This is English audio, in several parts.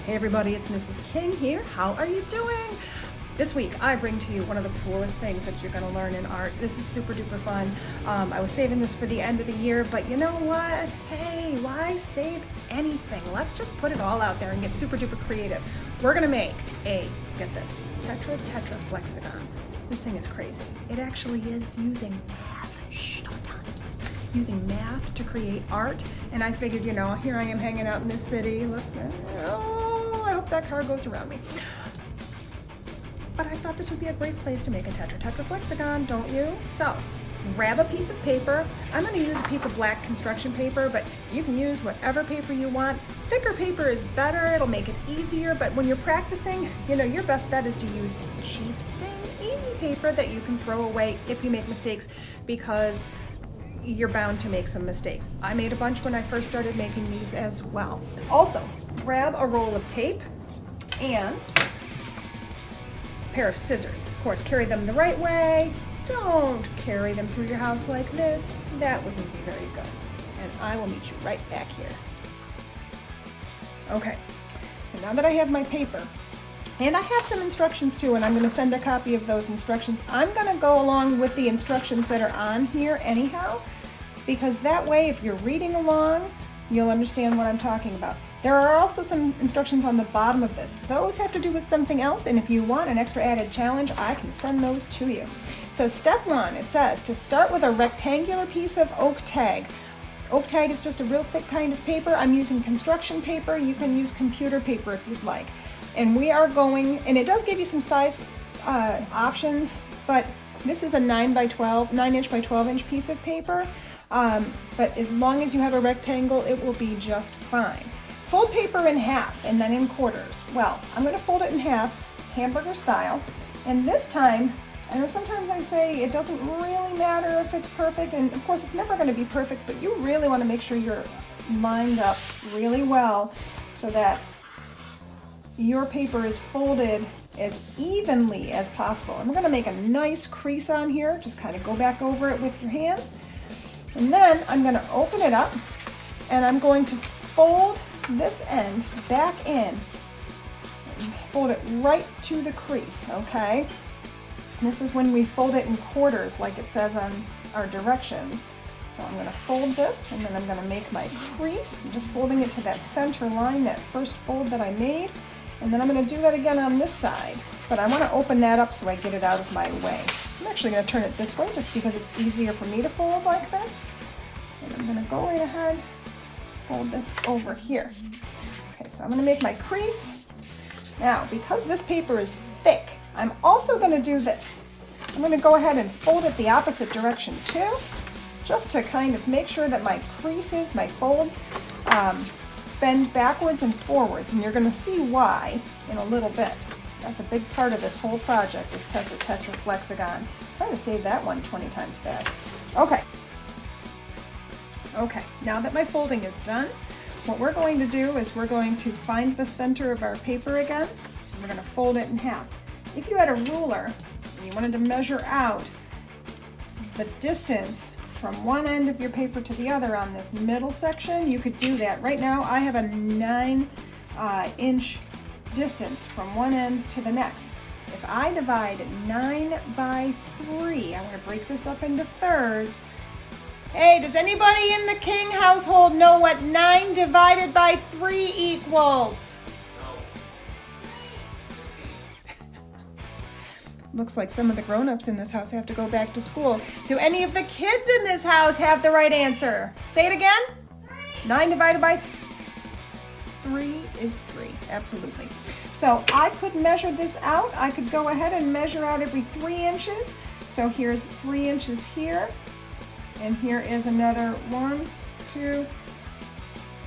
Hey everybody, it's Mrs. King here. How are you doing? This week I bring to you one of the coolest things that you're going to learn in art. This is super duper fun. I was saving this for the end of the year, but you know what? Hey, why save anything? Let's just put it all out there and get super duper creative. We're going to make a, get this, Tetra-Tetra Flexagon. This thing is crazy. It actually is using math. Shh, don't tell anyone. Using math to create art, and I figured, you know, here I am hanging out in this city. Look, oh, I hope that car goes around me. But I thought this would be a great place to make a Tetra-Tetra Flexagon, don't you? So, grab a piece of paper. I'm going to use a piece of black construction paper, but you can use whatever paper you want. Thicker paper is better, it'll make it easier, but when you're practicing, you know, your best bet is to use cheap, easy paper that you can throw away if you make mistakes, because you're bound to make some mistakes. I made a bunch when I first started making these as well. Also, grab a roll of tape and a pair of scissors. Of course, carry them the right way. Don't carry them through your house like this. That wouldn't be very good. And I will meet you right back here. Okay, so now that I have my paper, and I have some instructions too, and I'm going to send a copy of those instructions. I'm going to go along with the instructions that are on here anyhow, because that way if you're reading along, you'll understand what I'm talking about. There are also some instructions on the bottom of this. Those have to do with something else, and if you want an extra added challenge, I can send those to you. So step one, it says to start with a rectangular piece of oak tag. Oak tag is just a real thick kind of paper. I'm using construction paper. You can use computer paper if you'd like. And we are going, and it does give you some size options, but this is a 9 inch by 12 inch piece of paper. But as long as you have a rectangle, it will be just fine. Fold paper in half and then in quarters. Well, I'm going to fold it in half, hamburger style. And this time, I know sometimes I say it doesn't really matter if it's perfect, and of course it's never going to be perfect, but you really want to make sure you're lined up really well so that your paper is folded as evenly as possible. And we're going to make a nice crease on here. Just kind of go back over it with your hands. And then I'm going to open it up and I'm going to fold this end back in. Fold it right to the crease, okay? And this is when we fold it in quarters like it says on our directions. So I'm going to fold this and then I'm going to make my crease. I'm just folding it to that center line, that first fold that I made. And then I'm going to do that again on this side, but I want to open that up so I get it out of my way. I'm actually going to turn it this way just because it's easier for me to fold like this. And I'm going to go right ahead, fold this over here. Okay, so I'm going to make my crease. Now, because this paper is thick, I'm also going to do this. I'm going to go ahead and fold it the opposite direction too, just to kind of make sure that my creases, my folds, bend backwards and forwards, and you're going to see why in a little bit. That's a big part of this whole project, this Tetra-Tetra Flexagon. Try to save that one 20 times fast. Okay, now that my folding is done, what we're going to do is we're going to find the center of our paper again, and we're going to fold it in half. If you had a ruler and you wanted to measure out the distance from one end of your paper to the other on this middle section, you could do that. Right now I have a 9 inch distance from one end to the next. If I divide 9 by 3, I'm going to break this up into thirds. Hey, does anybody in the King household know what 9 divided by 3 equals? Looks like some of the grown-ups in this house have to go back to school. Do any of the kids in this house have the right answer? Say it again. 3. 9 divided by 3 is 3. Absolutely. So I could measure this out. I could go ahead and measure out every 3 inches. So here's 3 inches here. And here is another 1, 2,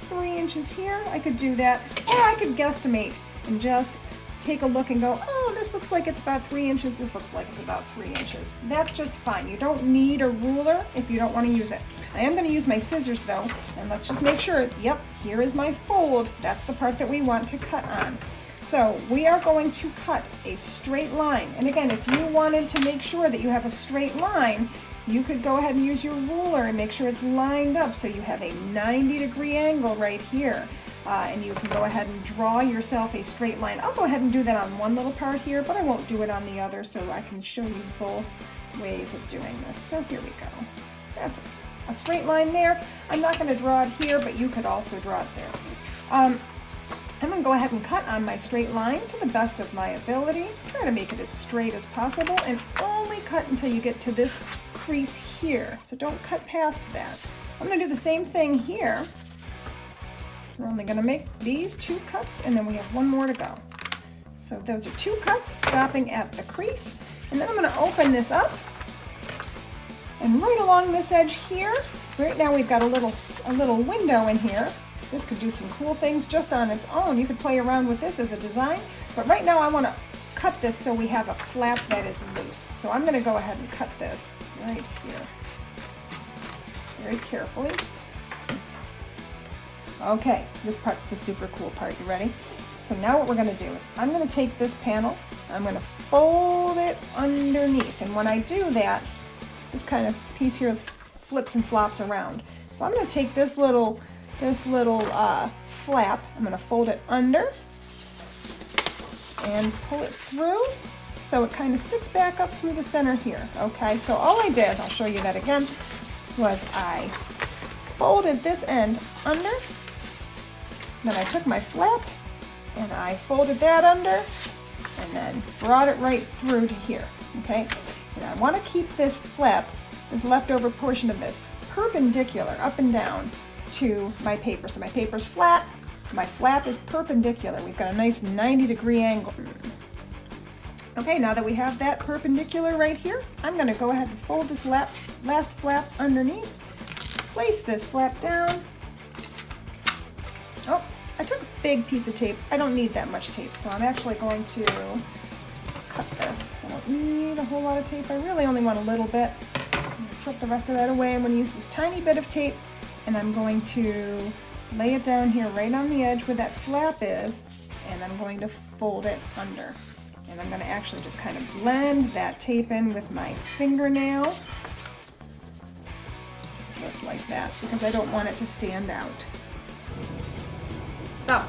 3 inches here. I could do that. Or I could guesstimate and just take a look and go, oh, this looks like it's about 3 inches, this looks like it's about 3 inches. That's just fine. You don't need a ruler if you don't want to use it. I am going to use my scissors though, and let's just make sure, yep, here is my fold. That's the part that we want to cut on. So we are going to cut a straight line. And again, if you wanted to make sure that you have a straight line, you could go ahead and use your ruler and make sure it's lined up so you have a 90-degree angle right here. and you can go ahead and draw yourself a straight line. I'll go ahead and do that on one little part here, but I won't do it on the other, so I can show you both ways of doing this. So here we go. That's a straight line there. I'm not going to draw it here, but you could also draw it there. I'm going to go ahead and cut on my straight line to the best of my ability. Try to make it as straight as possible, and only cut until you get to this crease here. So don't cut past that. I'm going to do the same thing here. We're only going to make these 2 cuts, and then we have 1 more to go. So those are 2 cuts stopping at the crease, and then I'm going to open this up, and right along this edge here, right now we've got a little window in here. This could do some cool things just on its own. You could play around with this as a design, but right now I want to cut this so we have a flap that is loose. So I'm going to go ahead and cut this right here, very carefully. Okay, this part's the super cool part. You ready? So now what we're going to do is I'm going to take this panel, I'm going to fold it underneath, and when I do that, this kind of piece here flips and flops around. So I'm going to take this little flap, I'm going to fold it under and pull it through so it kind of sticks back up through the center here. Okay, so all I did, I'll show you that again, was I folded this end under, then I took my flap and I folded that under and then brought it right through to here. Okay, and I want to keep this flap, the leftover portion of this, perpendicular up and down to my paper. So my paper's flat, my flap is perpendicular. We've got a nice 90-degree angle. Okay, now that we have that perpendicular right here, I'm going to go ahead and fold this last flap underneath, place this flap down. Oh, I took a big piece of tape. I don't need that much tape, so I'm actually going to cut this. I don't need a whole lot of tape. I really only want a little bit. I'm going to put the rest of that away. I'm going to use this tiny bit of tape, and I'm going to lay it down here right on the edge where that flap is, and I'm going to fold it under. And I'm going to actually just kind of blend that tape in with my fingernail, just like that, because I don't want it to stand out. So,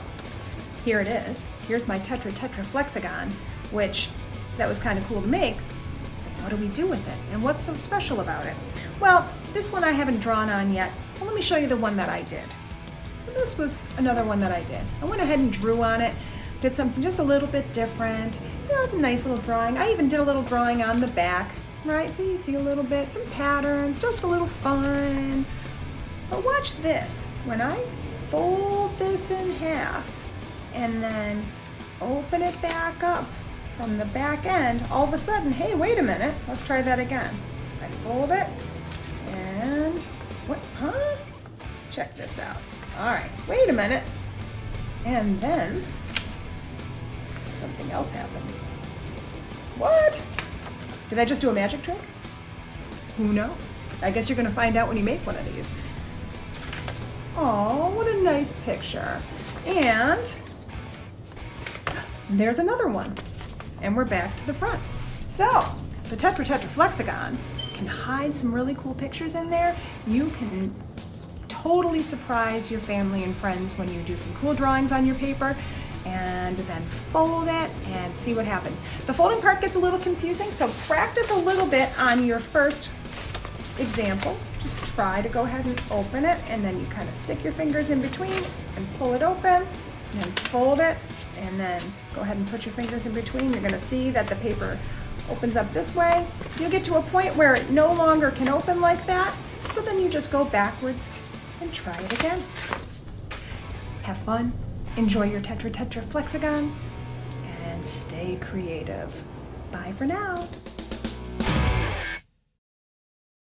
here it is. Here's my Tetra-Tetra Flexagon, which that was kind of cool to make. What do we do with it? And what's so special about it? Well, this one I haven't drawn on yet. Well, let me show you the one that I did. And this was another one that I did. I went ahead and drew on it, did something just a little bit different. You know, it's a nice little drawing. I even did a little drawing on the back, right? So you see a little bit, some patterns, just a little fun. But watch this. When I fold this in half and then open it back up from the back end, all of a sudden, hey, wait a minute, let's try that again. I fold it and, what, huh? Check this out. All right, wait a minute. And then something else happens. What? Did I just do a magic trick? Who knows? I guess you're gonna find out when you make one of these. Oh, what a nice picture. And there's another one. And we're back to the front. So, the Tetra-Tetra Flexagon can hide some really cool pictures in there. You can totally surprise your family and friends when you do some cool drawings on your paper, and then fold it and see what happens. The folding part gets a little confusing, so practice a little bit on your first example. Just try to go ahead and open it, and then you kind of stick your fingers in between and pull it open, and then fold it, and then go ahead and put your fingers in between. You're gonna see that the paper opens up this way. You'll get to a point where it no longer can open like that, so then you just go backwards and try it again. Have fun, enjoy your Tetra-Tetra Flexagon, and stay creative. Bye for now.